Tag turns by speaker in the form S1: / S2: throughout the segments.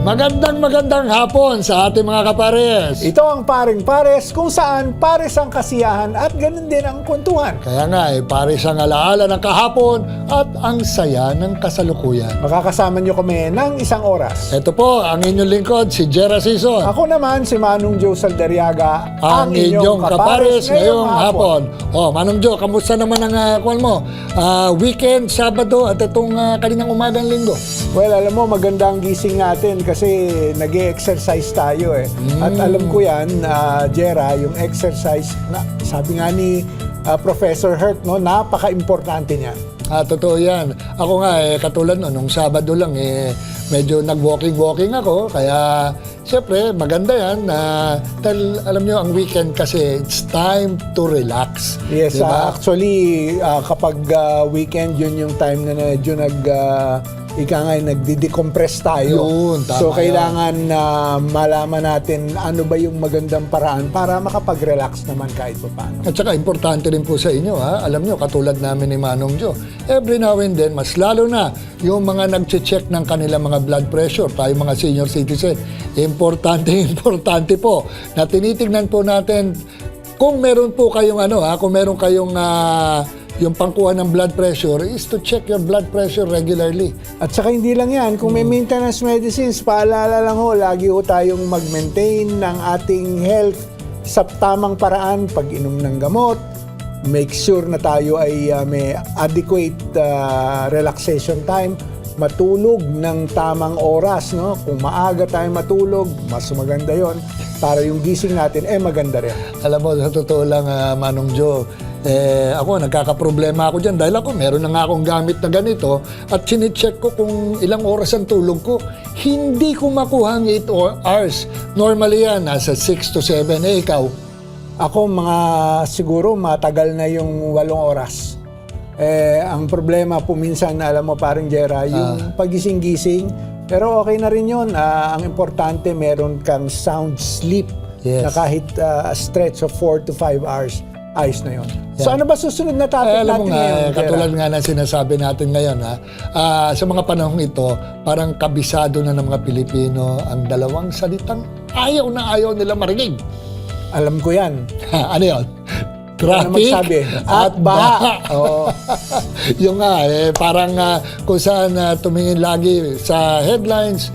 S1: Magandang hapon sa ating mga kapares.
S2: Ito ang Paring Pares, kung saan pares ang kasiyahan at ganun din ang kwentuhan.
S1: Kaya nga pares ang alaala ng kahapon at ang saya ng kasalukuyan.
S2: Makakasama niyo kami ng isang oras.
S1: Ito po ang inyong lingkod, si Jera Sison.
S2: Ako naman si Manong Joe Saldariaga,
S1: Ang inyong kapares ngayong hapon. Manong Joe, kamusta naman ang kuwan mo? Weekend, Sabado at itong kaninang umagang linggo.
S2: Well, alam mo, maganda ang gising natin kasi nag-e-exercise tayo eh. At alam ko yan, Jera, yung exercise, sabi nga ni Professor Hurt, no, napaka-importante niya.
S1: Totoo yan. Ako nga, katulad nung Sabado lang, medyo nag-walking ako. Kaya, siyempre, maganda yan. Dahil, alam nyo, ang weekend kasi, it's time to relax.
S2: Yes,
S1: diba?
S2: Actually, kapag weekend, yun yung time na medyo nagdi-decompress tayo.
S1: Yun, tama
S2: so,
S1: yan.
S2: kailangan malaman natin ano ba yung magandang paraan para makapag-relax naman kahit pa paano.
S1: At saka importante rin po sa inyo, alam nyo, katulad namin ni Manong Joe, every now and then, mas lalo na yung mga nag-check ng kanilang mga blood pressure, tayo mga senior citizen, importante po na tinitingnan po natin kung meron po kayong kung meron kayong yung pangkuha ng blood pressure is to check your blood pressure regularly.
S2: At saka hindi lang yan, kung may maintenance medicines, paalala lang lagi tayong mag-maintain ng ating health sa tamang paraan, pag-inom ng gamot, make sure na tayo ay may adequate relaxation time, matulog ng tamang oras, no? Kung maaga tayo matulog, mas maganda yon para yung gising natin maganda rin.
S1: Alam mo, sa totoo lang, Manong Joe, ako, nagkakaproblema ako dyan dahil ako, meron na nga akong gamit na ganito at sinicheck ko kung ilang oras ang tulog ko. Hindi ko makuha ang 8 hours. Normally yan, nasa 6 to 7. Ikaw?
S2: Ako, siguro matagal na yung 8 oras. Ang problema po minsan, alam mo parang Jera, yung pagising-gising, pero okay na rin yun. Ang importante, meron kang sound sleep.
S1: Yes.
S2: Na kahit a stretch of 4 to 5 hours, ayos na yun. So ano ba susunod na topic
S1: alam mo
S2: natin
S1: nga,
S2: ngayon,
S1: katulad nga na sinasabi natin ngayon, sa mga panahong ito, parang kabisado na ng mga Pilipino ang dalawang salitang ayaw na ayaw nila marinig.
S2: Alam ko yan.
S1: Ano yun? Traffic
S2: at baha.
S1: Yung parang kung saan tumingin lagi sa headlines,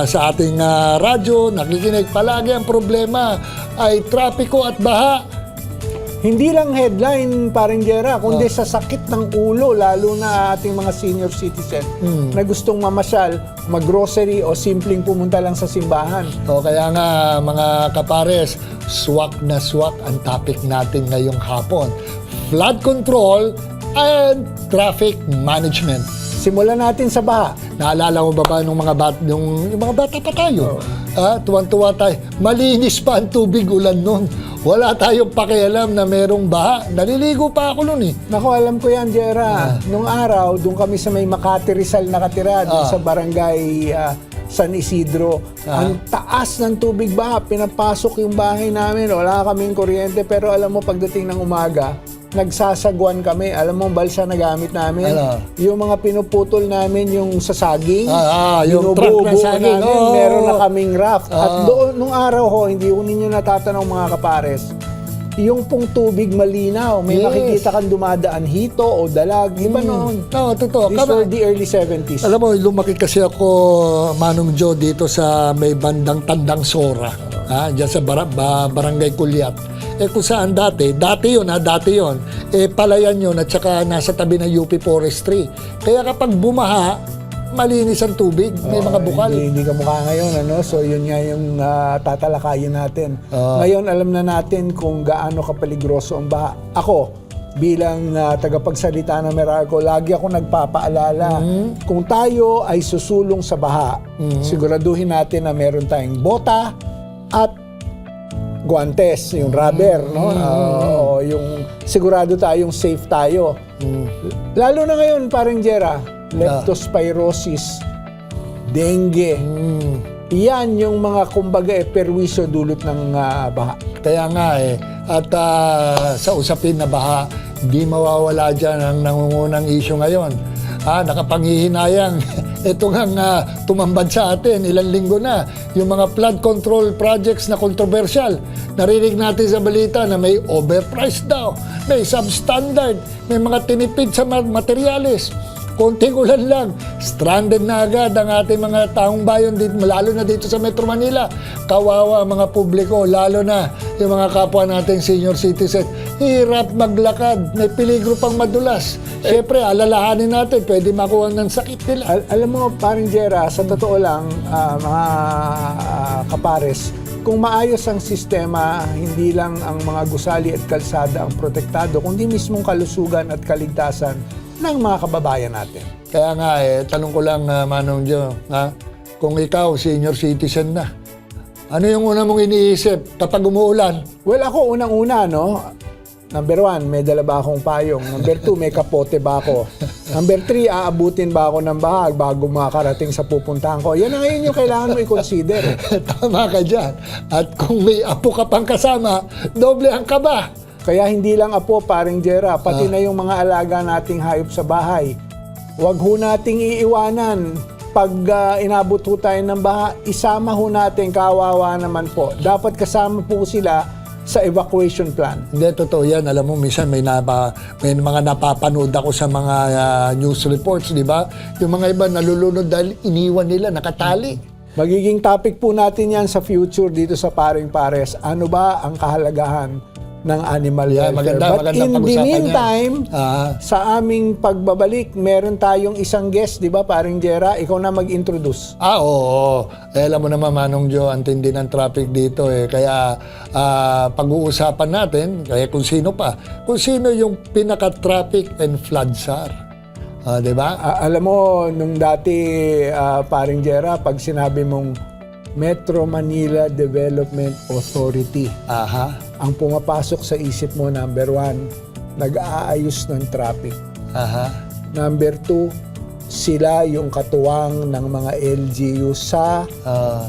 S1: sa ating radyo, nakikinig palagi ang problema ay trapiko at baha.
S2: Hindi lang headline, parang Jera, kundi sa sakit ng ulo, lalo na ating mga senior citizen na gustong mamasyal, mag-grocery o simpleng pumunta lang sa simbahan.
S1: Kaya nga mga kapares, swak na swak ang topic natin ngayong hapon. Flood control and traffic management.
S2: Simulan natin sa baha.
S1: Naalala mo ba nung mga bata pa tayo? Tuwan-tuwa tayo. Malinis pa ang tubig ulan nun. Wala tayong pakialam na merong baha. Naliligo pa ako nun eh.
S2: Naku, alam ko yan, Jera. Nung araw, doon kami sa may Makati Rizal nakatira, doon sa barangay San Isidro. Ang taas ng tubig baha, pinapasok yung bahay namin. Wala kaming kuryente, pero alam mo, pagdating ng umaga, nagsasagwan kami. Alam mo, balsa na gamit namin. Yung mga pinuputol namin, yung sa saging.
S1: Yung truck na saging.
S2: Meron na kaming raft. At doon, nung araw hindi ko ninyo natatanong mga kapares, yung pong tubig malinaw. May makikita kang dumadaan hito o dalag. Iba noon.
S1: Totoo.
S2: These were the early 70s.
S1: Alam mo, lumaki kasi ako, Manong Joe, dito sa may bandang Tandang Sora. Diyan sa Barangay Kulyat. Kung saan dati yun, palayan yun at saka nasa tabi ng UP Forestry. Kaya kapag bumaha, malinis ang tubig, may mga bukal.
S2: Hindi ka mukha ngayon, So yun nga yung tatalakayin natin. Ngayon, alam na natin kung gaano kapaligroso ang baha. Ako, bilang tagapagsalita ng Meralco, lagi ako nagpapaalala, kung tayo ay susulong sa baha, siguraduhin natin na meron tayong bota at guantes, yung rubber, yung sigurado tayong safe tayo. Lalo na ngayon, parang Jera, leptospirosis, dengue. Yan yung mga kumbaga perwisyo dulot ng baha.
S1: Kaya nga at sa usapin na baha, di mawawala dyan ang nangungunang issue ngayon. nakapanghihinayang ito nga tumambad sa atin ilang linggo na yung mga flood control projects na kontrobersyal. Narinig natin sa balita na may overpriced daw, may substandard, may mga tinipid sa materyales. Konting ulan lang, stranded na agad ang ating mga taong bayan dito, lalo na dito sa Metro Manila. Kawawa ang mga publiko, lalo na yung mga kapwa nating senior citizen. Hirap maglakad, may peligro pang madulas. Siyempre, alalahanin natin, pwede makuha ng sakit nila.
S2: Alam mo, paring Jera, sa totoo lang, mga kapares, kung maayos ang sistema, hindi lang ang mga gusali at kalsada ang protektado, kundi mismong kalusugan at kaligtasan ng mga kababayan natin.
S1: Kaya nga tanong ko lang Manong Jo, kung ikaw senior citizen na, ano yung una mong iniisip kapag umuulan?
S2: Well, ako unang-una, no? Number 1, may dala ba akong payong? Number 2, may kapote ba ako? Number 3, aabutin ba ako ng bahag bago makarating sa pupuntahan ko? Yan ang ngayon yung kailangan mo i-consider.
S1: Tama ka dyan. At kung may apo ka pang kasama, doble ang kaba.
S2: Kaya hindi lang apo, paring Jera, pati na yung mga alaga nating hayop sa bahay. Huwag ho nating iiwanan. Pag inabot ho tayo ng baha, isama ho natin, kawawa naman po. Dapat kasama po sila sa evacuation plan.
S1: Hindi, totoo yan. Alam mo, minsan may mga napapanood ako sa mga news reports, di ba? Yung mga iba nalulunod dahil iniwan nila, nakatali.
S2: Magiging topic po natin yan sa future dito sa Paring Pares. Ano ba ang kahalagahan ng animal welfare? But in the meantime, sa aming pagbabalik, meron tayong isang guest, di ba, Paring Jera? Ikaw na mag-introduce.
S1: Oo. Alam mo naman, Manong Jo, ang tindi ng traffic dito. Kaya pag-uusapan natin, kaya kung sino yung pinaka-traffic and flood SAR. Di ba?
S2: Alam mo, nung dati, Paring Jera, pag sinabi mong Metro Manila Development Authority, ang pumapasok sa isip mo, number 1, nag-aayos ng traffic. Number 2, sila yung katuwang ng mga LGU sa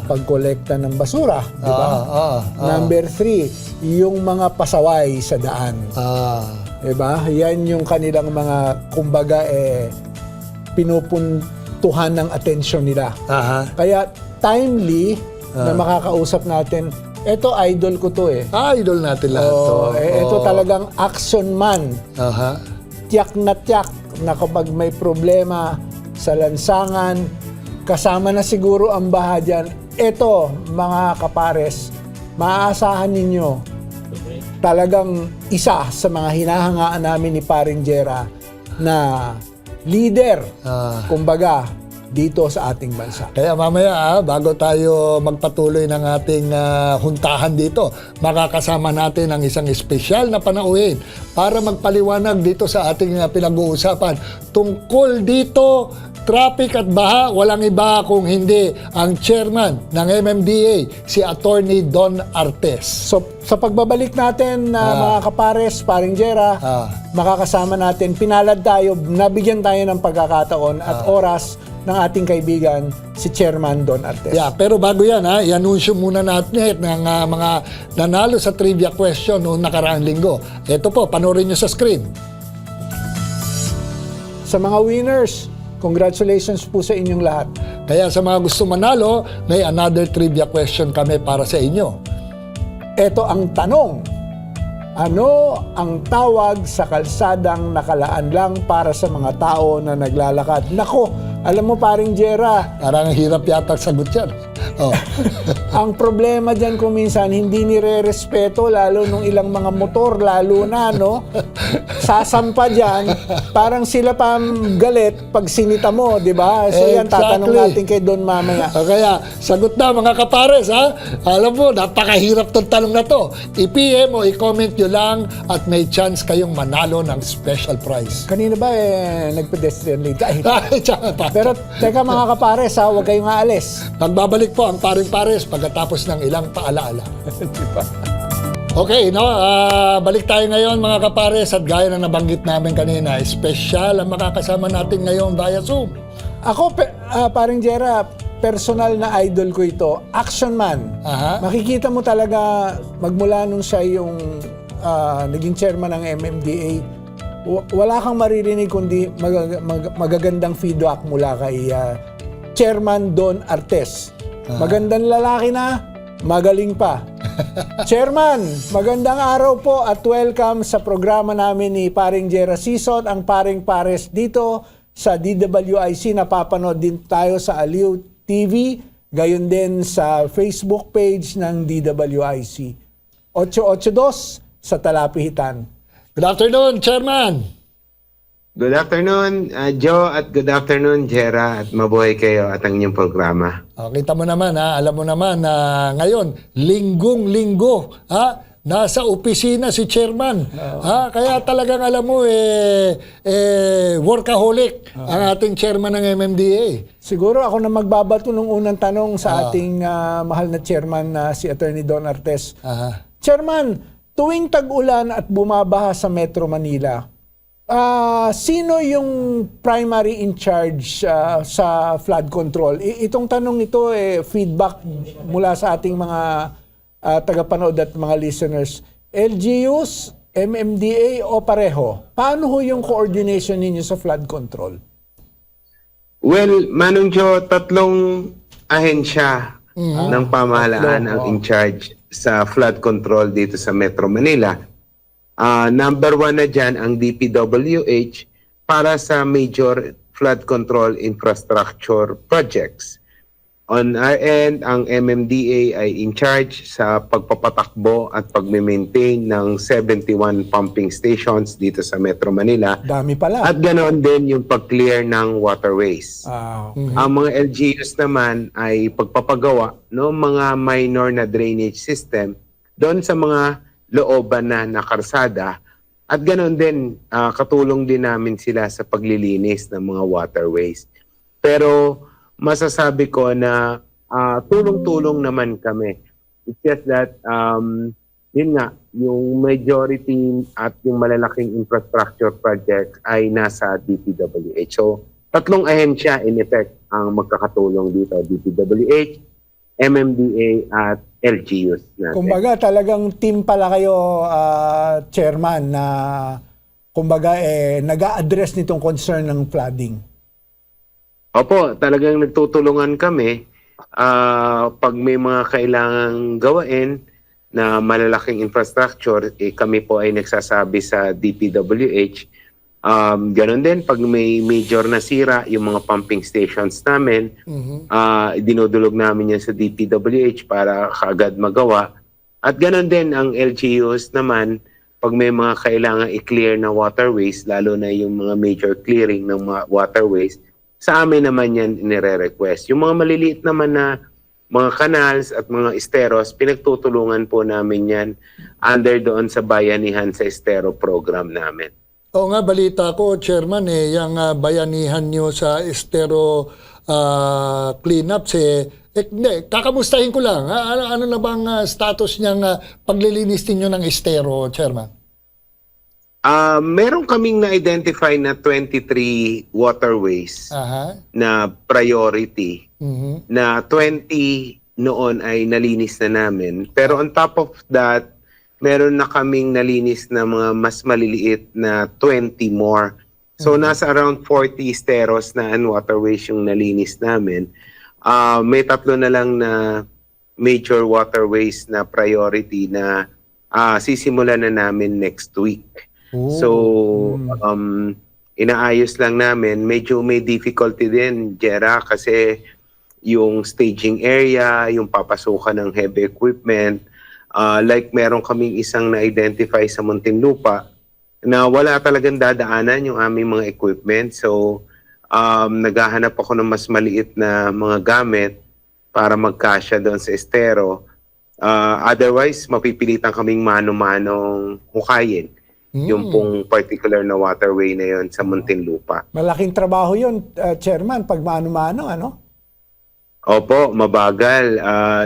S2: pagkolekta ng basura, di ba? Number 3, yung mga pasaway sa daan. Di ba? Yan yung kanilang mga, kumbaga, pinupuntuhan ng atensyon nila. Kaya timely na makakausap natin. Ito, idol ko to .
S1: Idol natin lahat to.
S2: Ito talagang action man. Tiyak na kapag may problema sa lansangan, kasama na siguro ang baha dyan. Ito, mga kapares, maaasahan ninyo, talagang isa sa mga hinahangaan namin ni Paring Jera na leader, kumbaga, dito sa ating bansa.
S1: Kaya mamaya, bago tayo magpatuloy ng ating huntahan dito, makakasama natin ang isang espesyal na panauhin para magpaliwanag dito sa ating pinag-uusapan tungkol dito, traffic at baha. Walang iba kung hindi ang chairman ng MMDA, si Attorney Don Artes.
S2: So, sa pagbabalik natin, mga kapares, Paring Jera, makakasama natin, pinalad tayo, nabigyan tayo ng pagkakataon at oras ng ating kaibigan, si Chairman Don Artes.
S1: Pero bago yan, i-anunsyo muna natin ng mga nanalo sa trivia question noong nakaraang linggo. Ito po, panoorin nyo sa screen.
S2: Sa mga winners, congratulations po sa inyong lahat.
S1: Kaya sa mga gusto manalo, may another trivia question kami para sa inyo.
S2: Ito ang tanong. Ano ang tawag sa kalsadang nakalaan lang para sa mga tao na naglalakad? Nako, alam mo, Paring Jera,
S1: parang hirap yata sagot yan.
S2: Ang problema dyan kung minsan, hindi nire-respeto, lalo nung ilang mga motor, lalo na, no? Sasampa dyan, parang sila pa galit pag sinita mo, di ba? So yan, tatanong natin kay Don mamaya.
S1: Kaya, sagot na mga kapares, Alam mo, napakahirap tong tanong na to. I-PM o i-comment nyo lang at may chance kayong manalo ng special prize.
S2: Kanina ba nag-pedestrian lane? Pero teka mga kapares, huwag kayong aalis.
S1: Magbabalik po ang Paring Pares pagkatapos ng ilang paalaala.
S2: Diba?
S1: Okay, balik tayo ngayon mga kapares at gaya na nabanggit namin kanina, special ang makakasama natin ngayon via Zoom.
S2: Ako, Paring Jera, personal na idol ko ito, action man. Makikita mo talaga magmula nung siya yung naging chairman ng MMDA, wala kang maririnig kundi magagandang feedback mula kay Chairman Don Artes. Magandang lalaki na, magaling pa. Chairman, magandang araw po at welcome sa programa namin ni Paring Jera Sison, ang Paring Pares dito sa DWIC. Napapanood din tayo sa Aliw TV, gayon din sa Facebook page ng DWIC. 882 sa Talapihitan.
S1: Good afternoon, Chairman.
S3: Good afternoon, Joe, at good afternoon, Jera, at mabuhay kayo at ang inyong programa.
S1: Kita mo naman, alam mo naman na ngayon, linggong-linggo, nasa opisina si Chairman. Kaya talagang alam mo, workaholic ang ating Chairman ng MMDA.
S2: Siguro ako na magbabato ng unang tanong sa ating mahal na Chairman na si Attorney Don Artes. Chairman, tuwing tag-ulan at bumabaha sa Metro Manila, sino yung primary in charge sa flood control? Itong tanong ito feedback mula sa ating mga tagapanood at mga listeners. LGUs, MMDA o pareho? Paano ho yung coordination ninyo sa flood control?
S3: Well, Manong Joe, tatlong ahensya ng pamahalaan ang in charge sa flood control dito sa Metro Manila. Number 1 na dyan ang DPWH para sa major flood control infrastructure projects. On our end, ang MMDA ay in charge sa pagpapatakbo at pagme-maintain ng 71 pumping stations dito sa Metro Manila.
S2: Dami pala.
S3: At ganoon din yung pag-clear ng waterways. Ang mga LGUs naman ay pagpapagawa ng mga minor na drainage system doon sa mga looban na karsada. At ganoon din, katulong din namin sila sa paglilinis ng mga waterways. Pero masasabi ko na tulong-tulong naman kami. It's just that, yun nga, yung majority at yung malalaking infrastructure project ay nasa DPWH. So, tatlong ahensya in effect ang magkakatulong dito, DPWH, MMDA at LGUs natin.
S2: Kumbaga talagang team pala kayo, Chairman, na kumbaga nag-a-address nitong concern ng flooding.
S3: Opo, talagang nagtutulungan kami pag may mga kailangang gawain na malalaking infrastructure, kami po ay nagsasabi sa DPWH. Ganon din, pag may major na sira, yung mga pumping stations namin, dinudulog namin yan sa DPWH para kaagad magawa. At ganon din ang LGUs naman, pag may mga kailangan i-clear na waterways, lalo na yung mga major clearing ng mga waterways, sa amin naman yan inire-request. Yung mga maliliit naman na mga canals at mga esteros, pinagtutulungan po namin yan under doon sa Bayanihan sa Estero program namin.
S1: Oo nga, balita ko, Chairman, yung bayanihan nyo sa estero cleanups, kakamustahin ko lang. Ano na bang status niyang paglilinis ninyo ng estero, Chairman?
S3: Meron kaming na-identify na 23 waterways na priority, na 20 noon ay nalinis na namin. Pero on top of that, meron na kaming nalinis na mga mas maliliit na 20 more. So nasa around 40 esteros na and waterways yung nalinis namin. May tatlo na lang na major waterways na priority na sisimulan na namin next week. So, inaayos lang namin. Medyo may difficulty din, Jera, kasi yung staging area, yung papasukan ng heavy equipment, like meron kaming isang na-identify sa Muntinlupa na wala talagang dadaanan yung aming mga equipment. So, naghahanap ako ng mas maliit na mga gamit para magkasya doon sa estero. Otherwise, mapipilitan kaming mano-manong hukayin yung pong particular na waterway na yon sa Muntinlupa.
S2: Malaking trabaho yun, Chairman, pag mano-mano, ano?
S3: Opo, mabagal.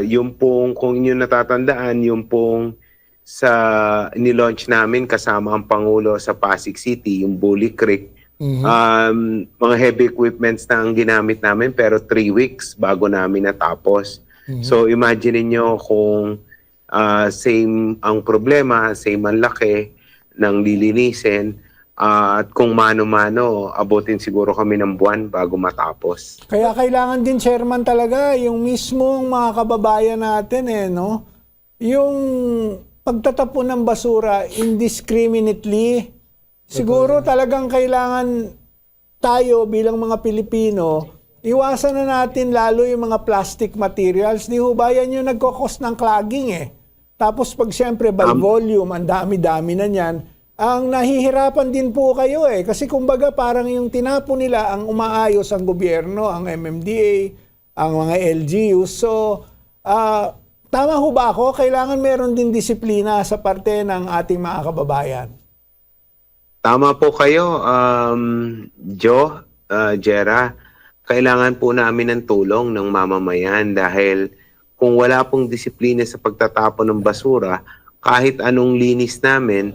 S3: Yung pong, kung inyo natatandaan, yung pong sa nilaunch namin kasama ang Pangulo sa Pasig City, yung Bully Creek, mga heavy equipments na ang ginamit namin pero 3 weeks bago namin natapos. So imagine niyo kung same ang problema, same ang laki ng lilinisin, At kung mano-mano, abutin siguro kami ng buwan bago matapos.
S2: Kaya kailangan din, Chairman, talaga yung mismong mga kababayan natin, no? Yung pagtatapon ng basura indiscriminately. Siguro talagang kailangan tayo bilang mga Pilipino, iwasan na natin lalo yung mga plastic materials. Di ho ba yan yung nagkakos ng clogging Tapos pag siyempre by volume, ang dami-dami na niyan, ang nahihirapan din po kayo Kasi kumbaga parang yung tinapon nila ang umaayos ang gobyerno, ang MMDA, ang mga LGUs. So, tama ho ba ako? Kailangan meron din disiplina sa parte ng ating mga kababayan.
S3: Tama po kayo, Joe, Jera. Kailangan po namin ng tulong ng mamamayan dahil kung wala pong disiplina sa pagtatapon ng basura, kahit anong linis namin,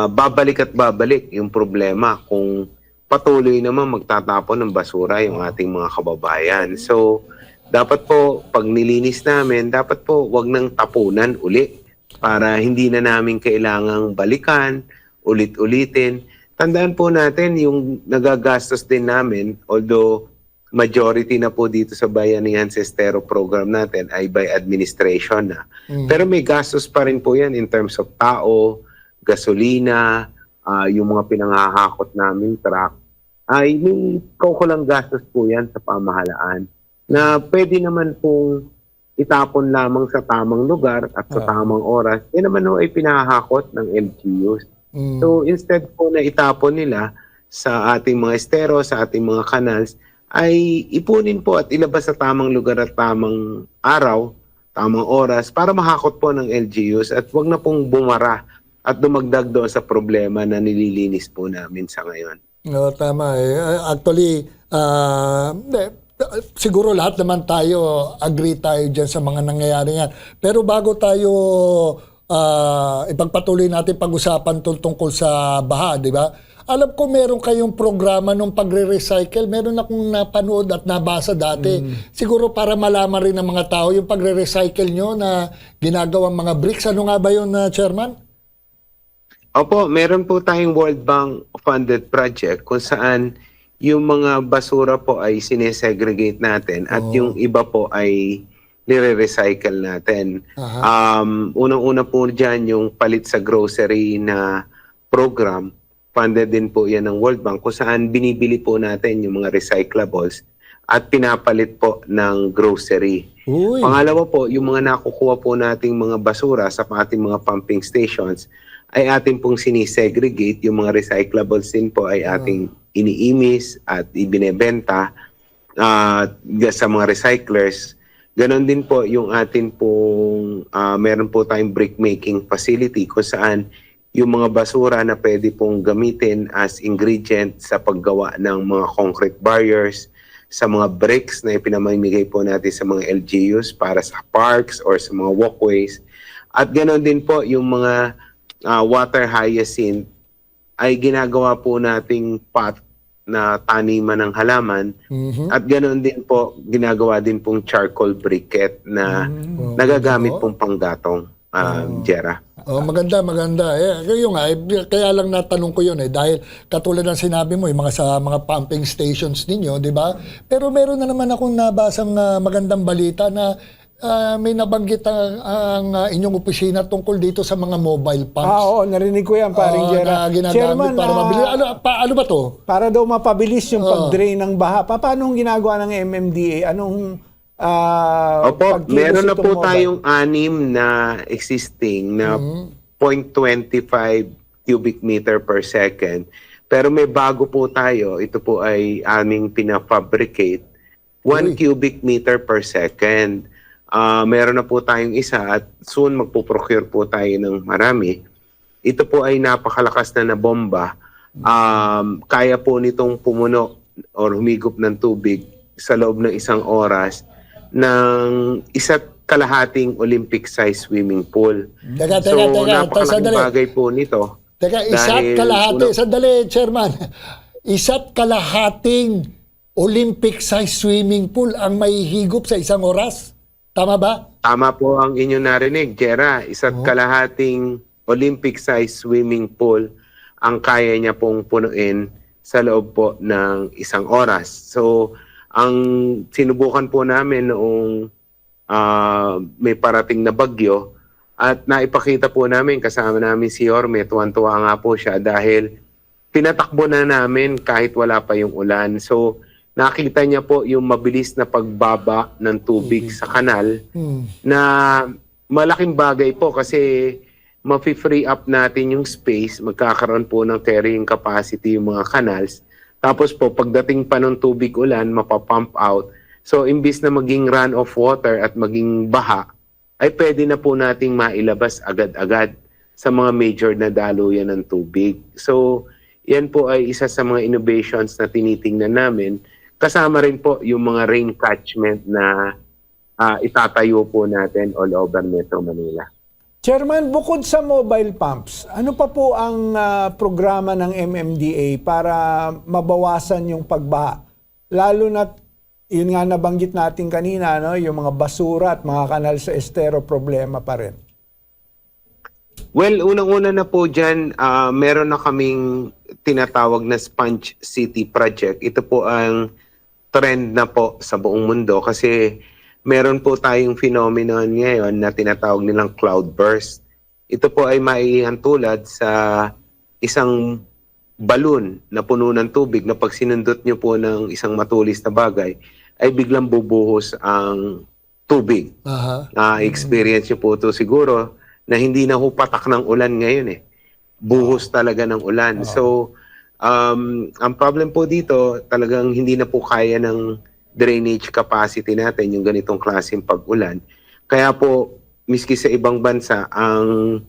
S3: babalik at babalik yung problema kung patuloy naman magtatapon ng basura yung ating mga kababayan. So, dapat po, pag nilinis namin, dapat po wag nang tapunan uli para hindi na namin kailangang balikan, ulit-ulitin. Tandaan po natin yung nagagastos din namin, although majority na po dito sa Bayanihan sa Estero program natin ay by administration na. Pero may gastos pa rin po yan in terms of tao, gasolina, yung mga pinangahakot namin truck, ay may kaukulang gastos po yan sa pamahalaan na pwede naman pong itapon lamang sa tamang lugar at sa tamang oras. Yan naman ay pinahahakot ng LGUs. So instead po na itapon nila sa ating mga estero, sa ating mga canals, ay ipunin po at ilabas sa tamang lugar at tamang araw, tamang oras para mahakot po ng LGUs at wag na pong bumara at dumagdag doon sa problema na nililinis po namin sa ngayon.
S1: No, tama Actually, siguro lahat naman tayo, agree tayo dyan sa mga nangyayari yan. Pero bago tayo ipagpatuloy natin pag-usapan tungkol sa baha, di ba? Alam ko meron kayong programa nung pagre-recycle. Meron akong napanood at nabasa dati. Siguro para malaman rin ng mga tao yung pagre-recycle nyo na ginagawang mga bricks. Ano nga ba yun, Chairman?
S3: Opo, meron po tayong World Bank funded project kung saan yung mga basura po ay sinesegregate natin at yung iba po ay nire-recycle natin. Unang-una po dyan yung palit sa grocery na program. Funded din po yan ng World Bank kung saan binibili po natin yung mga recyclables at pinapalit po ng grocery.
S1: Uy.
S3: Pangalawa po, yung mga nakukuha po nating mga basura sa ating mga pumping stations ay ating pong sinisegregate. Yung mga recyclables din po ay ating iniimis at ibinebenta sa mga recyclers. Ganon din po yung atin pong, meron po tayong brick making facility kung saan yung mga basura na pwede pong gamitin as ingredient sa paggawa ng mga concrete barriers, sa mga bricks na ipinamimigay po natin sa mga LGUs para sa parks or sa mga walkways. At ganon din po yung mga water hyacinth ay ginagawa po nating pot na taniman ng halaman. At ganoon din po, ginagawa din pong charcoal briquette na nagagamit pong panggatong, Jera.
S1: Maganda. Kaya lang natanong ko yun dahil katulad ng sinabi mo, yung sa mga pumping stations ninyo, di ba? Pero meron na naman akong nabasang magandang balita na may nabanggit ang inyong opisina tungkol dito sa mga mobile pumps.
S2: Oo, narinig ko yan, paring Jera.
S1: Na ginagamit
S2: Chairman,
S1: para mabilis. Ano ba to?
S2: Para daw mapabilis yung pag-drain ng baha. Paano ginagawa ng MMDA? Anong
S3: Opo, meron na po tayong 6 na existing na 0.25 cubic meter per second. Pero may bago po tayo. Ito po ay aming pinafabricate 1 cubic meter per second. Meron na po tayong isa at soon magpo-procure po tayo ng marami. Ito po ay napakalakas na bomba. Kaya po nitong pumuno or humigop ng tubig sa loob ng 1 oras ng 1.5 Olympic-size swimming pool.
S1: Teka,
S3: napakalaking bagay po nito.
S1: Teka, 1.5, sandali, Chairman. 1.5 Olympic-size swimming pool ang may higop sa 1 oras? Tama ba?
S3: Tama po ang inyong narinig, Jera. 1.5 Olympic-size swimming pool ang kaya niya pong punuin sa loob po ng 1 oras. So, ang sinubukan po namin noong may parating na bagyo at naipakita po namin, kasama namin si Yorme, tuwan-tuwa nga po siya dahil tinatakbo na namin kahit wala pa yung ulan. So, nakita niya po yung mabilis na pagbaba ng tubig sa kanal na malaking bagay po kasi ma-free up natin yung space, magkakaroon po ng carrying capacity yung mga canals. Tapos po, pagdating pa ng tubig ulan, mapapump out. So, imbis na maging run of water at maging baha, ay pwede na po nating mailabas agad-agad sa mga major na daluyan ng tubig. So, yan po ay isa sa mga innovations na tinitingnan namin. Kasama rin po yung mga rain catchment na itatayo po natin all over Metro Manila.
S2: Chairman, bukod sa mobile pumps, ano pa po ang programa ng MMDA para mabawasan yung pagbaha? Lalo na, yun nga nabanggit natin kanina, no? Yung mga basura at mga kanal sa estero, problema pa rin.
S3: Well, unang-una na po dyan, meron na kaming tinatawag na Sponge City Project. Ito po ang trend na po sa buong mundo kasi meron po tayong phenomenon ngayon na tinatawag nilang cloudburst. Ito po ay maihantulad sa isang balon na puno ng tubig na pag sinundot nyo po ng isang matulis na bagay, ay biglang bubuhos ang tubig. Experience nyo po ito siguro na hindi na ho patak ng ulan ngayon eh. Buhos talaga ng ulan. So, ang problem po dito, talagang hindi na po kaya ng drainage capacity natin, yung ganitong klaseng pag-ulan. Kaya po, miski sa ibang bansa, ang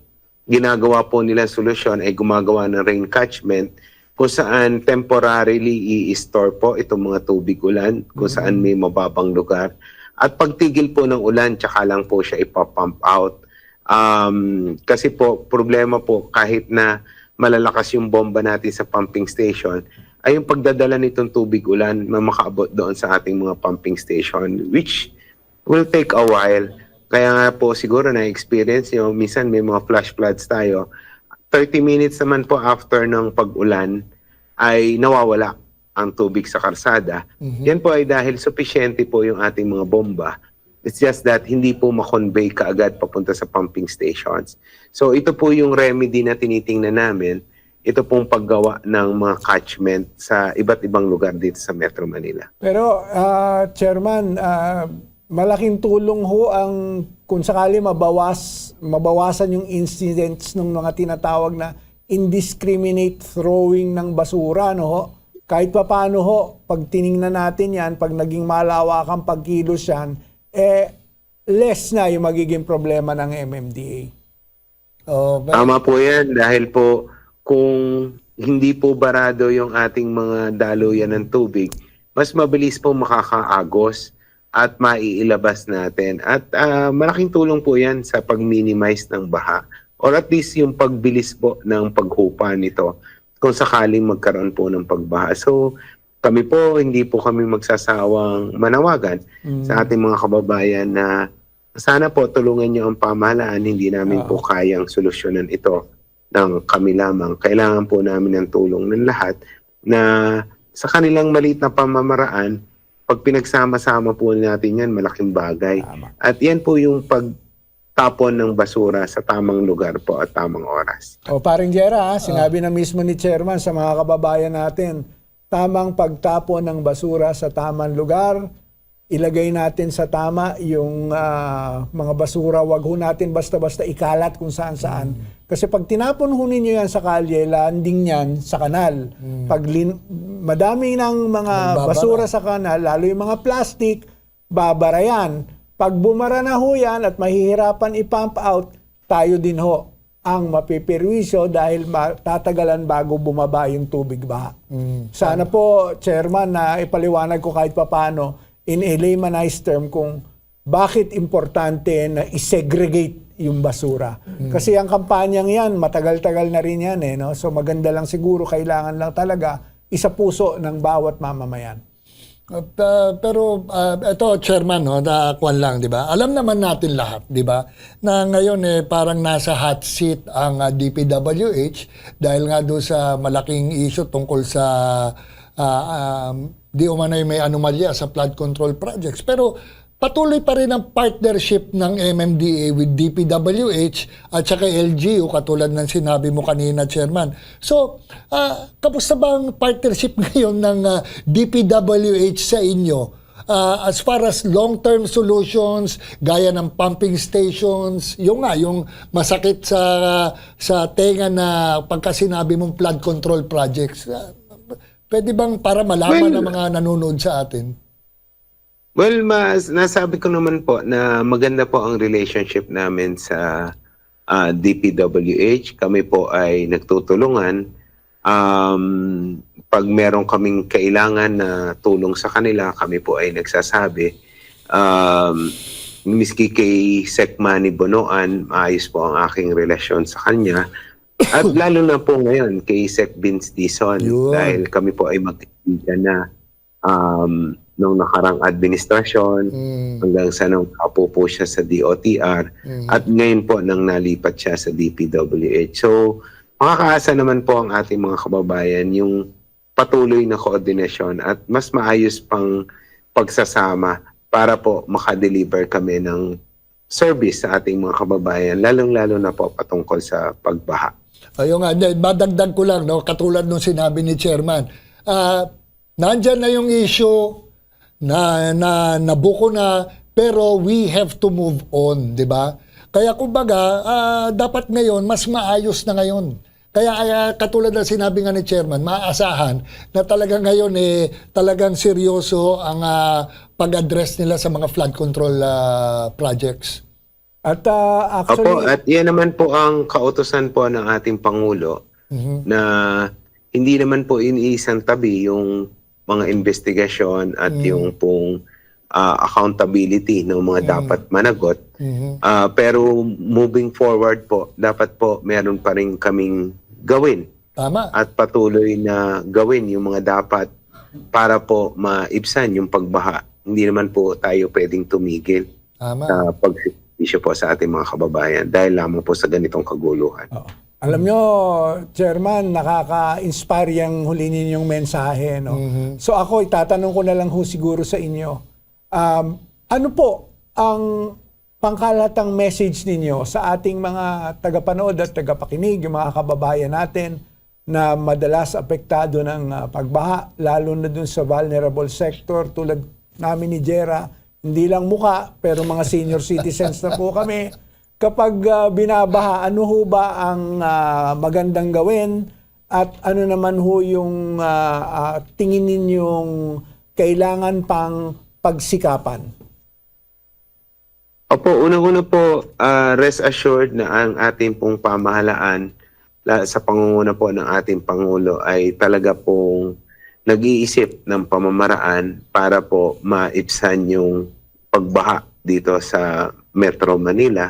S3: ginagawa po nila solusyon ay gumagawa ng rain catchment kung saan temporarily i-store po itong mga tubig ulan, kung saan may mababang lugar. At pagtigil po ng ulan, tsaka lang po siya ipapump out. Kasi po, problema po, kahit na malalakas yung bomba natin sa pumping station, ay yung pagdadala nitong tubig ulan na makaabot doon sa ating mga pumping station, which will take a while. Kaya nga po siguro na-experience nyo, minsan may mga flash floods tayo. 30 minutes naman po after ng pag-ulan ay nawawala ang tubig sa karsada. Yan po ay dahil sufficiente po yung ating mga bomba. It's just that hindi po ma-convey kaagad papunta sa pumping stations. So ito po yung remedy na tinitingnan namin. Ito pong paggawa ng mga catchment sa iba't ibang lugar dito sa Metro Manila.
S2: Pero, Chairman, malaking tulong ho ang kung sakali mabawasan yung incidents ng mga tinatawag na indiscriminate throwing ng basura, no ho? Kahit pa paano ho, pag tiningnan natin yan, pag naging malawakang pagkilos yan, less na yung magiging problema ng MMDA.
S3: Tama po yan dahil po kung hindi po barado yung ating mga daluyan ng tubig, mas mabilis po makakaagos at maiilabas natin. At malaking tulong po yan sa pag-minimize ng baha or at least yung pagbilis po ng paghupa nito kung sakaling magkaroon po ng pagbaha. So kami po, hindi po kami magsasawang manawagan sa ating mga kababayan na sana po tulungan nyo ang pamahalaan, hindi namin po kayang solusyonan ito ng kami lamang. Kailangan po namin ng tulong ng lahat na sa kanilang maliit na pamamaraan, pag pinagsama-sama po natin yan, malaking bagay. At yan po yung pagtapon ng basura sa tamang lugar po at tamang oras.
S2: Paring Jera, sinabi na mismo ni Chairman sa mga kababayan natin, tamang pagtapon ng basura sa tamang lugar, ilagay natin sa tama yung mga basura, wag ho natin basta-basta ikalat kung saan-saan. Kasi pag tinapon ho ninyo yan sa kalye, landing yan sa kanal. Pag madami ng mga basura sa kanal, lalo yung mga plastic, babara yan. Pag bumara na ho yan at mahihirapan i-pump out, tayo din ho ang mapipirwisyo dahil tatagalan bago bumaba yung tubig ba. Sana po, Chairman, na ipaliwanag ko kahit papano in a laymanized term kung bakit importante na isegregate yung basura. Kasi ang kampanyang yan, matagal-tagal na rin yan. No? So maganda lang siguro, kailangan lang talaga isa puso ng bawat mamamayan.
S1: Pero ito, Chairman, no, kwan lang, di ba? Alam naman natin lahat, di ba? Na ngayon parang nasa hot seat ang DPWH dahil nga doon sa malaking issue tungkol sa di umano'y may anomalya sa flood control projects. Pero patuloy pa rin ang partnership ng MMDA with DPWH at saka LGU katulad ng sinabi mo kanina, Chairman. So, kamusta ba ang partnership ngayon ng DPWH sa inyo? As far as long-term solutions, gaya ng pumping stations, yung masakit sa tenga na pagka sinabi mong flood control projects, pwede bang para malaman ng mga nanonood sa atin?
S3: Well, nasabi ko naman po na maganda po ang relationship namin sa DPWH. Kami po ay nagtutulungan. Pag meron kaming kailangan na tulong sa kanila, kami po ay nagsasabi. Miski kay Sec Manny Bonoan, maayos po ang aking relasyon sa kanya. At lalo na po ngayon kay Sec Vince Dizon, dahil kami po ay magkaibigan na nung nakarang administrasyon hanggang sa nung kapo po siya sa DOTR at ngayon po nang nalipat siya sa DPWH. So, makakaasa naman po ang ating mga kababayan yung patuloy na koordinasyon at mas maayos pang pagsasama para po makadeliver kami ng service sa ating mga kababayan, lalong-lalo na po patungkol sa pagbaha.
S1: Ayun nga, madagdag ko lang, no, katulad nung sinabi ni Chairman, nandyan na yung issue na nabuko na, pero we have to move on, di ba? Kaya kumbaga, dapat ngayon, mas maayos na ngayon. Kaya katulad na sinabi nga ni Chairman, maaasahan na talagang ngayon talagang seryoso ang pag-address nila sa mga flood control projects.
S2: At actually...
S3: Opo, at yan naman po ang kautusan po ng ating Pangulo na hindi naman po iniisang tabi yung mga investigasyon at yung pong accountability ng mga dapat managot. Pero moving forward po, dapat po meron pa rin kaming gawin.
S1: Tama.
S3: At patuloy na gawin yung mga dapat para po maibsan yung pagbaha. Hindi naman po tayo pwedeng tumigil sa pagsiservisyo po sa ating mga kababayan dahil lamang po sa ganitong kaguluhan.
S2: Alam nyo, Chairman, nakaka-inspire yung huli ninyong mensahe. No? So ako, itatanong ko na lang siguro sa inyo. Ano po ang pangkalatang message ninyo sa ating mga tagapanood at tagapakinig, yung mga kababayan natin na madalas apektado ng pagbaha, lalo na dun sa vulnerable sector tulad namin ni Jera, hindi lang muka, pero mga senior citizens na po kami. Kapag binabaha, ano ho ba ang magandang gawin at ano naman ho yung tingin ninyong kailangan pang pagsikapan?
S3: Opo, unang-una po, rest assured na ang ating pong pamahalaan sa pangunguna po ng ating Pangulo ay talaga pong nag-iisip ng pamamaraan para po maibsan yung pagbaha dito sa Metro Manila.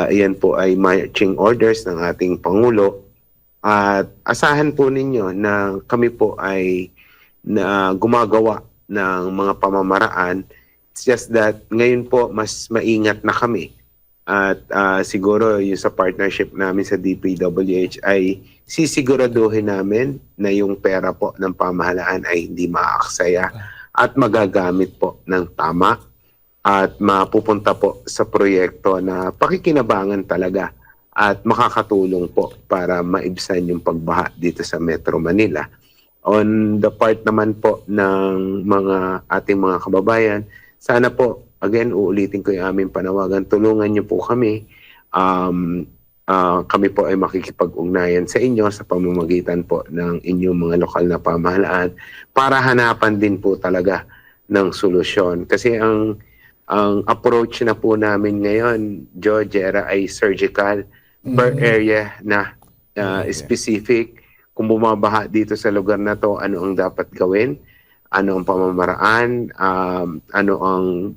S3: Yan po ay marching orders ng ating Pangulo. At asahan po ninyo na kami po ay gumagawa ng mga pamamaraan. It's just that ngayon po mas maingat na kami. At siguro yung sa partnership namin sa DPWH ay sisiguraduhin namin na yung pera po ng pamahalaan ay hindi maaaksaya at magagamit po ng tama at mapupunta po sa proyekto na pakikinabangan talaga at makakatulong po para maibsan yung pagbaha dito sa Metro Manila. On the part naman po ng ating mga kababayan, sana po, again, uulitin ko yung aming panawagan, tulungan niyo po kami. Kami po ay makikipag-ugnayan sa inyo sa pamamagitan po ng inyong mga lokal na pamahalaan para hanapan din po talaga ng solusyon. Kasi ang approach na po namin ngayon, Jera, ay surgical per area na specific. Kung bumabaha dito sa lugar na to, ano ang dapat gawin? Ano ang pamamaraan? Ano ang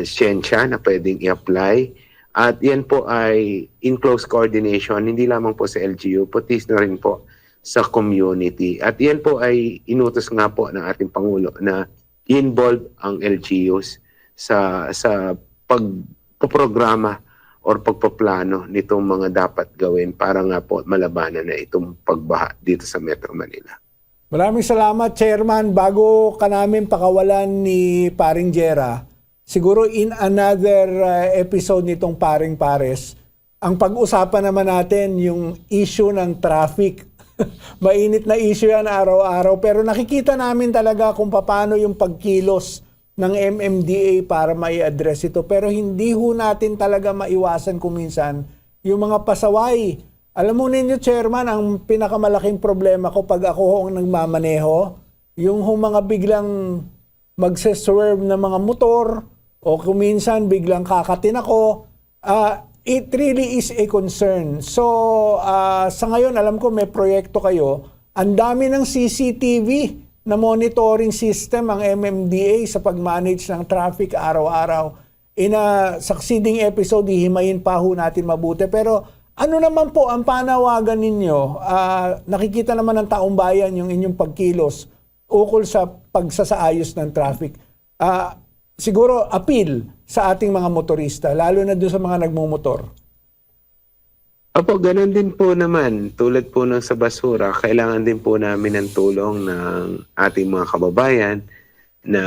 S3: siyensya na pwedeng i-apply? At yan po ay in close coordination, hindi lamang po sa LGU, pati na rin po sa community. At yan po ay inutos nga po ng ating Pangulo na involve ang LGUs sa pagpoprograma or pagpaplano nitong mga dapat gawin para nga po malabanan na itong pagbaha dito sa Metro Manila.
S2: Maraming salamat, Chairman. Bago ka namin pakawalan ni Paring Jera, siguro in another episode nitong Paring Pares, ang pag-usapan naman natin yung issue ng traffic. Mainit na issue yan araw-araw, pero nakikita namin talaga kung paano yung pagkilos ng MMDA para mai-address ito. Pero hindi ho natin talaga maiwasan kung minsan yung mga pasaway. Alam mo ninyo, Chairman, ang pinakamalaking problema ko pag ako ang nagmamaneho, yung mga biglang magse-swerve na mga motor o kung minsan biglang kakatin ako, it really is a concern. So, sa ngayon, alam ko may proyekto kayo. Ang dami ng CCTV na monitoring system ang MMDA sa pag-manage ng traffic araw-araw. In a succeeding episode, hihimayin pa ho natin mabuti. Pero ano naman po ang panawagan ninyo? Nakikita naman ng taong bayan yung inyong pagkilos ukol sa pagsasaayos ng traffic. Siguro appeal sa ating mga motorista, lalo na doon sa mga nagmumotor.
S3: Opo, ganun din po naman. Tulad po ng sa basura, kailangan din po namin ng tulong ng ating mga kababayan na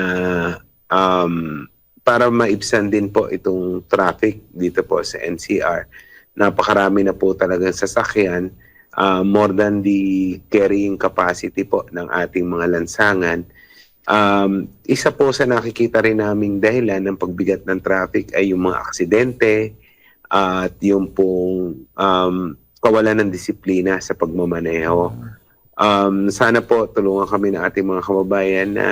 S3: para maibsan din po itong traffic dito po sa NCR. Napakarami na po talagang sasakyan, more than the carrying capacity po ng ating mga lansangan. Isa po sa nakikita rin naming dahilan ng pagbigat ng traffic ay yung mga aksidente at yung pong kawalan ng disiplina sa pagmamaneho. Sana po tulungan kami ng ating mga kababayan na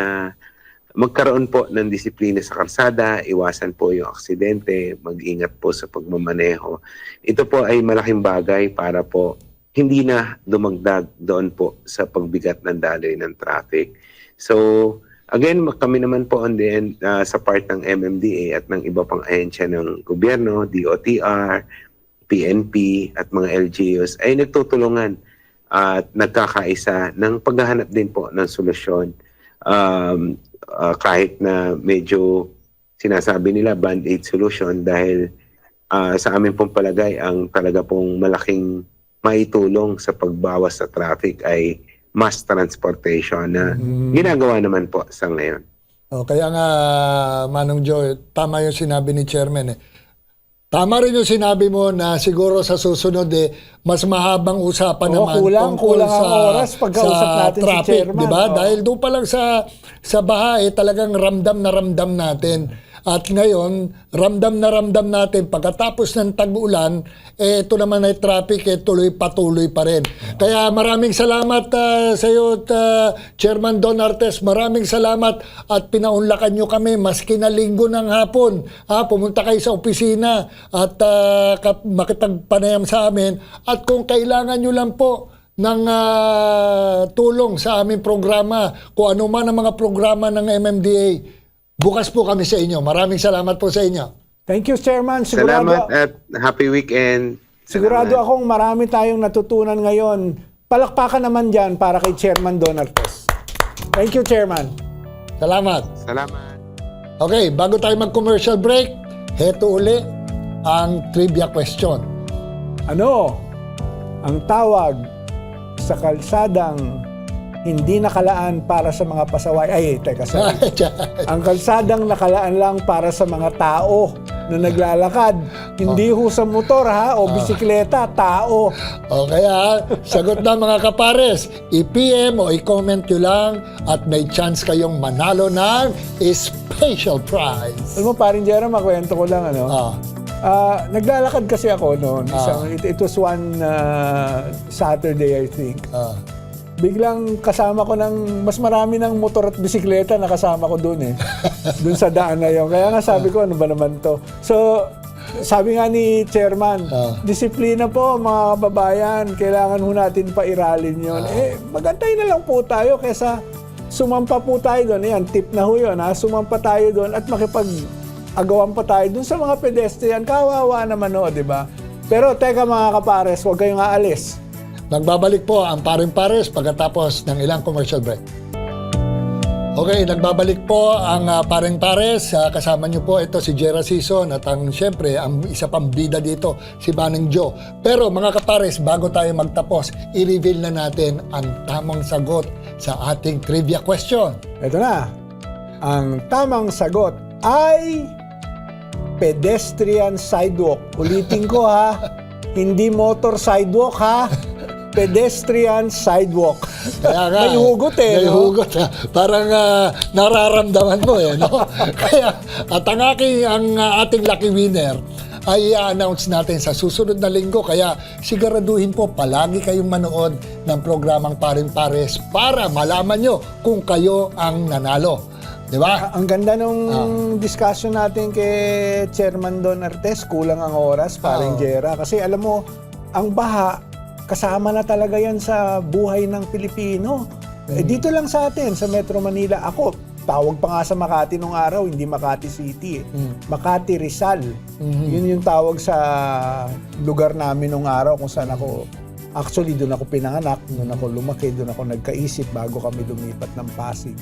S3: magkaroon po ng disiplina sa kalsada, iwasan po yung aksidente, mag-ingat po sa pagmamaneho. Ito po ay malaking bagay para po hindi na dumagdag doon po sa pagbigat ng daloy ng traffic. So, again, kami naman po on the end, sa part ng MMDA at ng iba pang ahensya ng gobyerno, DOTR, PNP at mga LGUs ay nagtutulungan at nagkakaisa ng paghahanap din po ng solusyon. Kahit na medyo sinasabi nila band-aid solution dahil sa amin pong palagay ang talaga pong malaking maitulong sa pagbawas sa traffic ay mass transportation na ginagawa naman po sa ngayon.
S1: Kaya nga, Manong Joe, tama yung sinabi ni Chairman. Tama rin yung sinabi mo na siguro sa susunod mas mahabang usapan naman tungkol
S2: kulang ang oras pagkausap natin
S1: traffic,
S2: si Chairman.
S1: diba? Dahil doon pa lang sa baha, talagang ramdam na ramdam natin. At ngayon, ramdam na ramdam natin pagkatapos ng tag-ulan, ito naman ay traffic, tuloy-patuloy pa rin. Kaya maraming salamat sa iyo, Chairman Don Artes. Maraming salamat at pinaunlakan nyo kami maski na linggo ng hapon. Pumunta kayo sa opisina at makipagpanayam sa amin. At kung kailangan nyo lang po ng tulong sa aming programa, kung ano man ang mga programa ng MMDA, bukas po kami sa inyo. Maraming salamat po sa inyo.
S2: Thank you, Chairman.
S3: Salamat at happy weekend.
S2: Sigurado akong marami tayong natutunan ngayon. Palakpakan naman dyan para kay Chairman Don Artes. Thank you, Chairman.
S1: Salamat.
S3: Salamat.
S1: Okay, bago tayo mag-commercial break, heto uli ang trivia question.
S2: Ano ang tawag sa kalsadang hindi nakalaan para sa mga pasaway? Teka, sorry. Ang kalsadang nakalaan lang para sa mga tao na naglalakad. Hindi ho sa motor o bisikleta, tao.
S1: Kaya sagot na mga kapares, i-PM o i-comment nyo lang at may chance kayong manalo ng special prize.
S2: Alam mo, paring Jera, makwento ko lang, naglalakad kasi ako noon. It was one Saturday, I think. Biglang kasama ko ng mas marami ng motor at bisikleta na kasama ko doon doon sa daan na yun. Kaya nga sabi ko, ano ba naman to? So, sabi nga ni Chairman, disiplina po mga kababayan, kailangan ho natin pairalin yun. Magantay na lang po tayo kesa sumampa po tayo doon. Ayan, tip na ho yun. Sumampa tayo doon at makipag-agawan pa tayo doon sa mga pedestrian. Kawawa naman di ba? Pero teka mga kapares, huwag kayong aalis.
S1: Magbabalik po ang Paring Pares pagkatapos ng ilang commercial break. Okay, nagbabalik po ang Paring Pares. Kasama niyo po ito si Jera Sison at siyempre, ang isa pang bida dito, si Manong Joe. Pero mga kapares, bago tayo magtapos, i-reveal na natin ang tamang sagot sa ating trivia question.
S2: Ito na. Ang tamang sagot ay pedestrian sidewalk. Ulitin ko ha. Hindi motor sidewalk ha. Pedestrian sidewalk.
S1: Kaya nga,
S2: may hugot
S1: may
S2: no?
S1: hugot, ha? Parang nararamdaman mo no? Kaya, at ang ating lucky winner ay i-announce natin sa susunod na linggo. Kaya siguraduhin po palagi kayong manood ng programang Paring Pares para malaman nyo kung kayo ang nanalo. Di ba?
S2: Ang ganda nung discussion natin kay Chairman Don Artes, kulang ang oras, Paring Jera. Kasi alam mo, ang baha, kasama na talaga yan sa buhay ng Pilipino. Dito lang sa atin, sa Metro Manila, ako, tawag pa nga sa Makati nung araw, hindi Makati City. Makati Rizal. Yun yung tawag sa lugar namin nung araw kung saan ako. Actually, doon ako pinanganak, doon ako lumaki, doon ako nagkaisip bago kami lumipat ng Pasig.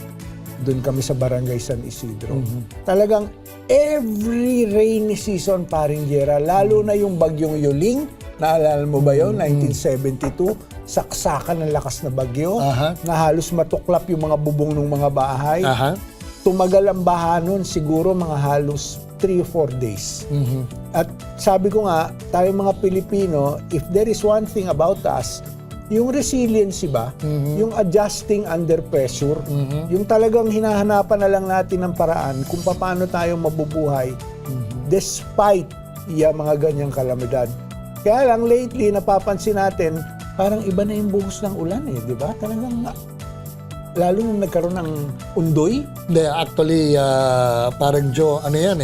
S2: Doon kami sa Barangay San Isidro. Talagang every rainy season, Paring Jera, lalo na yung bagyong Yuling, naalala mo ba yun? 1972, saksakan ng lakas na bagyo, na halos matuklap yung mga bubong ng mga bahay. Tumagal ang baha nun, siguro mga halos 3 or 4 days. At sabi ko nga, tayo mga Pilipino, if there is one thing about us, yung resiliency ba, yung adjusting under pressure, yung talagang hinahanapan na lang natin ng paraan kung paano tayo mabubuhay despite yung mga ganyang kalamidad. Kaya lang lately, napapansin natin, parang iba na yung buhos ng ulan di ba? Talagang, lalo nung nagkaroon ng undoy.
S1: Hindi, actually, parang Joe, ano yan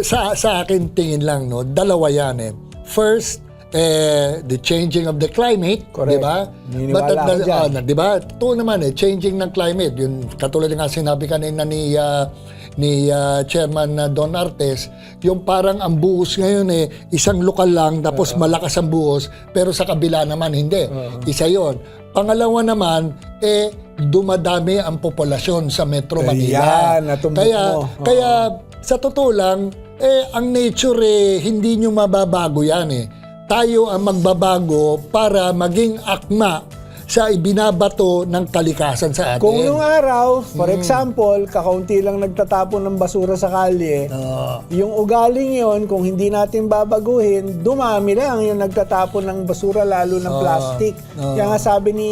S1: sa akin tingin lang, no, dalawa yan First, the changing of the climate, di ba?
S2: Naniniwala ako dyan.
S1: Di ba? Ito naman changing ng climate. Yun, katulad nga sinabi kanina ni Chairman Don Artes, yung parang ang buhos ngayon isang lokal lang, tapos malakas ang buhos, pero sa kabila naman hindi. Isa yon. Pangalawa naman, dumadami ang populasyon sa Metro Manila. Kaya sa totoo lang, ang nature hindi nyo mababago yan Tayo ang magbabago para maging akma sa ibinabato ng kalikasan sa atin.
S2: Kung nung araw, for example, kakaunti lang nagtatapon ng basura sa kalye, yung ugaling yon, kung hindi natin babaguhin, dumami lang yung nagtatapon ng basura, lalo ng plastic. Kaya nga sabi ni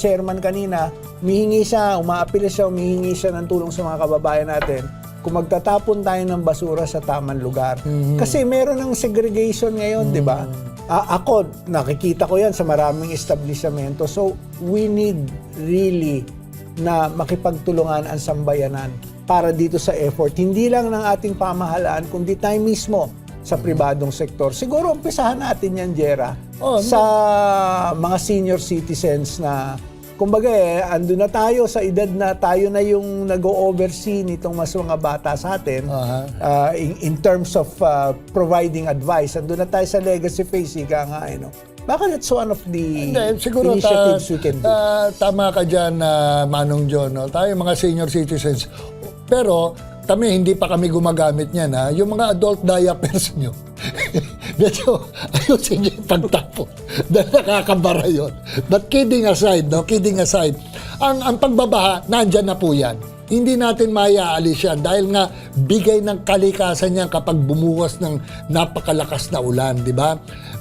S2: Chairman kanina, umihingi siya ng tulong sa mga kababayan natin kung magtatapon tayo ng basura sa tamang lugar. Kasi meron ng segregation ngayon, di ba? Ako, nakikita ko yan sa maraming establishmento. So, we need really na makipagtulungan ang sambayanan para dito sa effort. Hindi lang ng ating pamahalaan, kundi tayo mismo sa pribadong sektor. Siguro, umpisahan natin yan, Jera, sa mga senior citizens na kumbaga andun na tayo sa edad na tayo na yung nag-o-oversee nitong mas mga bata sa atin in terms of providing advice. Andun na tayo sa legacy phase, Baka that's one of the initiatives we can do.
S1: Tama ka dyan, Manong John. Tayo mga senior citizens. Pero kami, hindi pa kami gumagamit niyan. Yung mga adult diapers nyo, medyo ayusin nyo yung pagtapon. Dahil nakakabara yun. But kidding aside, ang pagbabaha, nandyan na po yan. Hindi natin mayaalis yan dahil nga bigay ng kalikasan niyan kapag bumuwas ng napakalakas na ulan, di ba?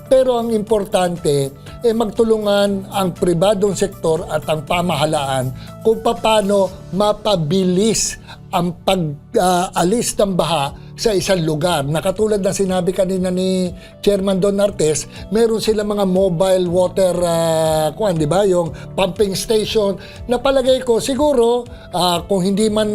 S1: Pero ang importante, magtulungan ang pribadong sektor at ang pamahalaan kung paano mapabilis ang pag-alis ng baha sa isang lugar. Na katulad na sinabi kanina ni Chairman Don Artes, meron sila mga mobile water, di ba? Yung pumping station na palagay ko siguro kung hindi man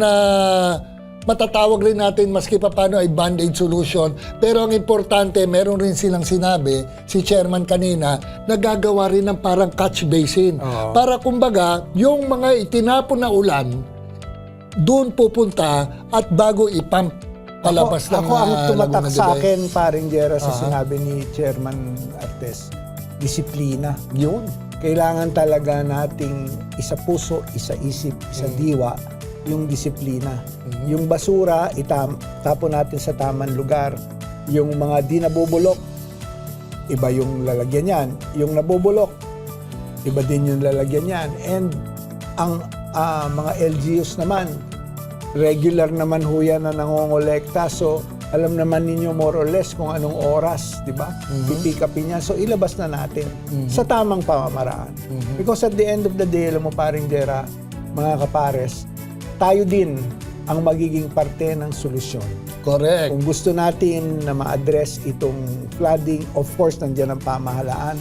S1: matatawag rin natin maski pa paano ay band-aid solution. Pero ang importante, meron rin silang sinabi, si Chairman kanina, nagagawa rin ng parang catch basin. Para kumbaga, yung mga itinapon na ulan, doon pupunta at bago ipump palabas ng
S2: Ako ang tumatak sa akin, Paring Jera, sa sinabi ni Chairman Artes. disiplina.
S1: Yun.
S2: Kailangan talaga nating isa puso, isa isip, isa diwa, yung disiplina. Yung basura, tapon natin sa tamang lugar. Yung mga di nabubulok, iba yung lalagyan yan. Yung nabubulok, iba din yung lalagyan yan. And ang mga LGUs naman, regular naman ho yan na nangongolekta. So, alam naman ninyo more or less kung anong oras, di ba? Pipick upin niya. So, ilabas na natin sa tamang pamamaraan. Because at the end of the day, alam mo paring Jera, mga kapares, tayo din ang magiging parte ng solusyon.
S1: Correct.
S2: Kung gusto natin na ma-address itong flooding, of course, nandiyan ang pamahalaan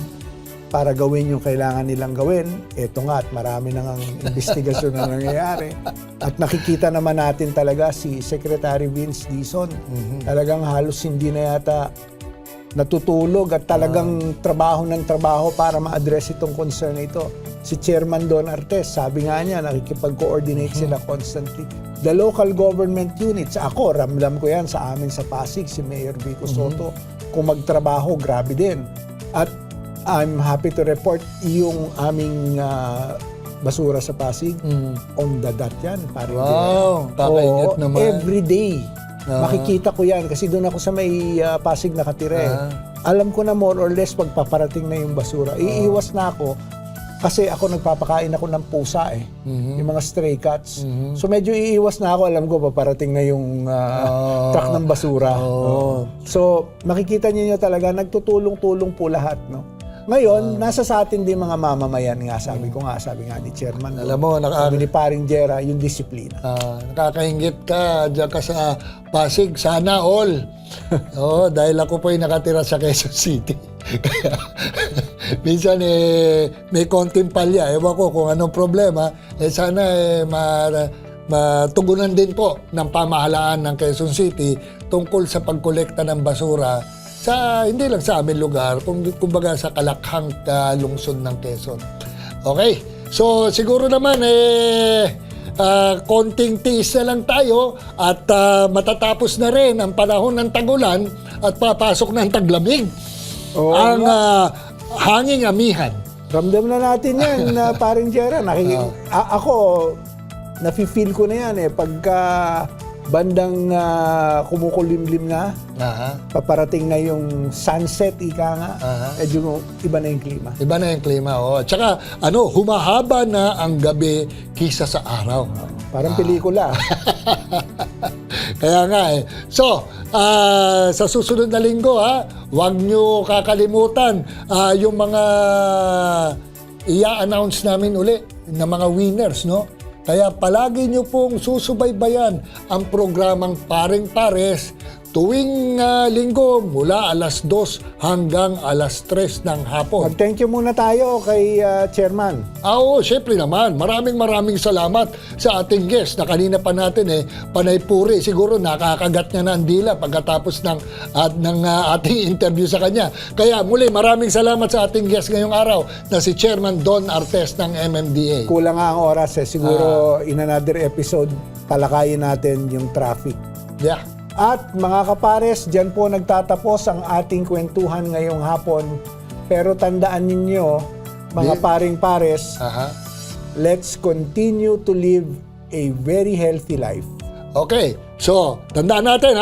S2: para gawin yung kailangan nilang gawin. Ito nga, at marami nang investigasyon na nangyayari. At nakikita naman natin talaga si Secretary Vince Dizon. Talagang halos hindi na yata natutulog at talagang trabaho ng trabaho para ma-address itong concern na ito. Si Chairman Don Artes, sabi nga niya, nakikipag-coordinate sila constantly. The local government units, ako, ramdam ko yan sa amin sa Pasig, si Mayor Vico Soto, kung magtrabaho, grabe din. At I'm happy to report yung aming basura sa Pasig, on the dot yan.
S1: Wow, kakaingat naman.
S2: Every day, makikita ko yan kasi doon ako sa may Pasig nakatira. Alam ko na more or less pagpaparating na yung basura. Iiwas na ako kasi ako nagpapakain ako ng pusa yung mga stray cats. So medyo iiwas na ako, alam ko paparating na yung truck ng basura. So makikita niyo talaga nagtutulong-tulong po lahat, no. Ngayon, nasa sa atin din mga mamamayan nga, sabi nga ni Chairman.
S1: Alam mo,
S2: sabi ni paring Jera, yung disiplina.
S1: Nakakaingit ka, diyan ka sa Pasig, sana all. Dahil ako po ay nakatira sa Quezon City. Kaya, minsan may konting palya. Ewan ko kung anong problema. Sana matugunan din po ng pamahalaan ng Quezon City tungkol sa pagkolekta ng basura hindi lang sa aming lugar, kumbaga sa kalakhang lungsod ng Quezon. Okay, so siguro naman konting tiis na lang tayo at matatapos na rin ang panahon ng tagulan at papasok na ang taglamig. Ang hanging amihan.
S2: Ramdam na natin yan, paring Jera. Ako, nafe-feel ko na yan pagka bandang kumukulimlim na, paparating na yung sunset, ika nga, medyo iba na yung klima. Iba na yung klima,
S1: At saka, humahaba na ang gabi kisa sa araw.
S2: Parang pelikula.
S1: Kaya nga So, sa susunod na linggo, huwag nyo kakalimutan yung mga i-announce namin uli na mga winners, no? Kaya palagi nyo pong susubaybayan ang programang Paring Pares tuwing linggo mula alas 2 hanggang alas 3 ng hapon.
S2: Mag-thank you muna tayo kay Chairman.
S1: Oo, syempre naman. Maraming salamat sa ating guest na kanina pa natin panay puri. Siguro nakakagat niya na ang dila pagkatapos ng ating interview sa kanya. Kaya muli, maraming salamat sa ating guest ngayong araw na si Chairman Don Artes ng MMDA.
S2: Kulang nga ang oras Siguro in another episode, talakayin natin yung traffic.
S1: Yeah.
S2: At mga kapares, dyan po nagtatapos ang ating kwentuhan ngayong hapon. Pero tandaan ninyo, mga paring pares, let's continue to live a very healthy life.
S1: Okay, so tandaan natin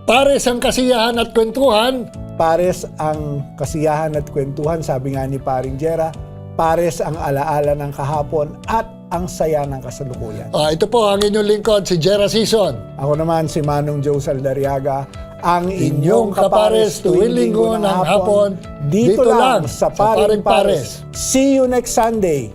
S1: pares ang kasiyahan at kwentuhan.
S2: Pares ang kasiyahan at kwentuhan, sabi nga ni paring Jera, pares ang alaala ng kahapon at ang saya ng kasalukuyan.
S1: Ito po ang inyong lingkod, si Jera Sison.
S2: Ako naman si Manong Joe Saldariaga, ang inyong kapares tuwing linggo ng hapon, dito lang sa Paring Pares. See you next Sunday.